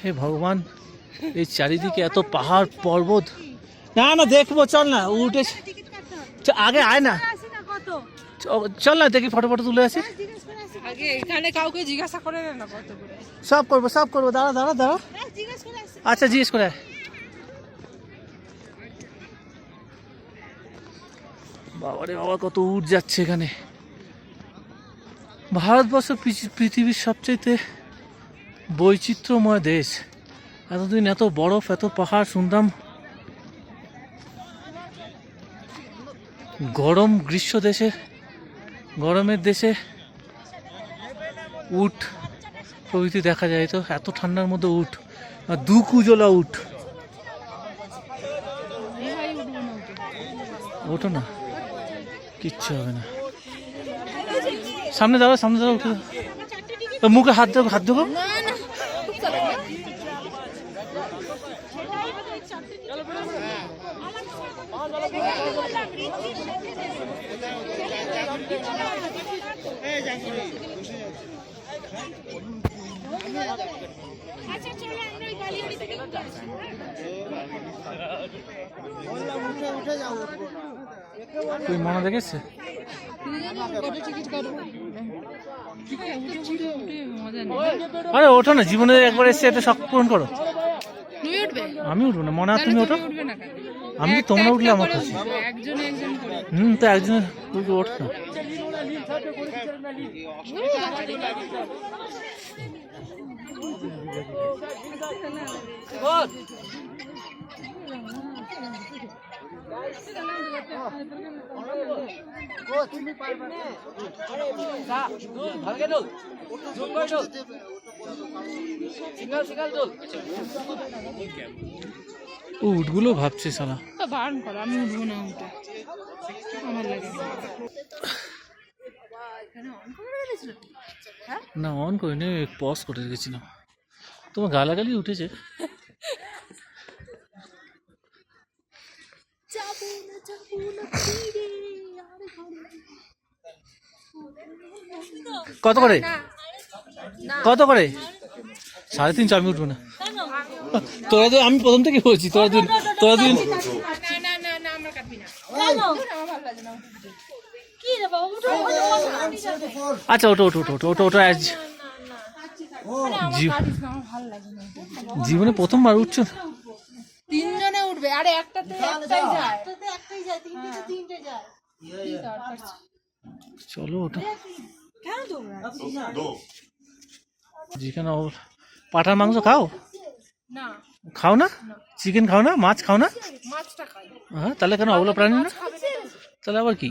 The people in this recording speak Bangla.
হে ভগবান, এই চারিদিকে এত পাহাড় পর্বত। না না দেখবো, চল না উঠে আগে আয় না, চল না দেখি ফটো ফটো তুলে আসি। আগে এখানে কাউকে জিজ্ঞাসা করে না কত করে। সব করবো দাঁড়া দাঁড়া দাঁড়া। আচ্ছা জিজ্ঞেস করে আয়। বাবারে বাবা, কত উঠ যাচ্ছে এখানে। ভারতবর্ষ পৃথিবীর সবচাইতে বৈচিত্র্যময় দেশ। এতদিন এত বরফ, এত পাহাড় শুনতাম, গ্রীষ্ম দেশে, গরমের দেশে উট প্রভৃতি দেখা যায়, তো এত ঠান্ডার মধ্যে উট, আর দুকুজলা উট। ওঠো না, কিচ্ছু হবে না। সামনে দাঁড়া উঠে মুখে হাত দেবো। তুই মনে দেখেছে? আরে ওঠো না, জীবনে একবার এসে এটা শখ পূরণ করো। আমি উঠবো না, মনে হয় তুমি ওঠো। আমি তো তোমরা উঠলে আমার খুশি। তো একজন ওঠো না। উঠগুলো ভাবছি সালা বারণ করো, আমি উঠবো না উঠে, আমার লাগে না। অন করিনি, পজ করে রেখেছিলাম। তোমার গালাগালি উঠেছে। কত করে 350? আমি উঠবো না। তোরা তো, আমি প্রথম থেকে বলছি, তোরা দিন আচ্ছা ওটো জীবনে প্রথমবার উঠছো? তিনজনে উঠবে, আরে একটাতে একটাই যায়। চলো ওটা যেখানে। পাঠার মাংস খাও না? চিকেন খাও না? মাছ খাও না? মাছটা খাই। হ্যাঁ, তাহলে কেন অবলা প্রাণী না? তাহলে আবার কি?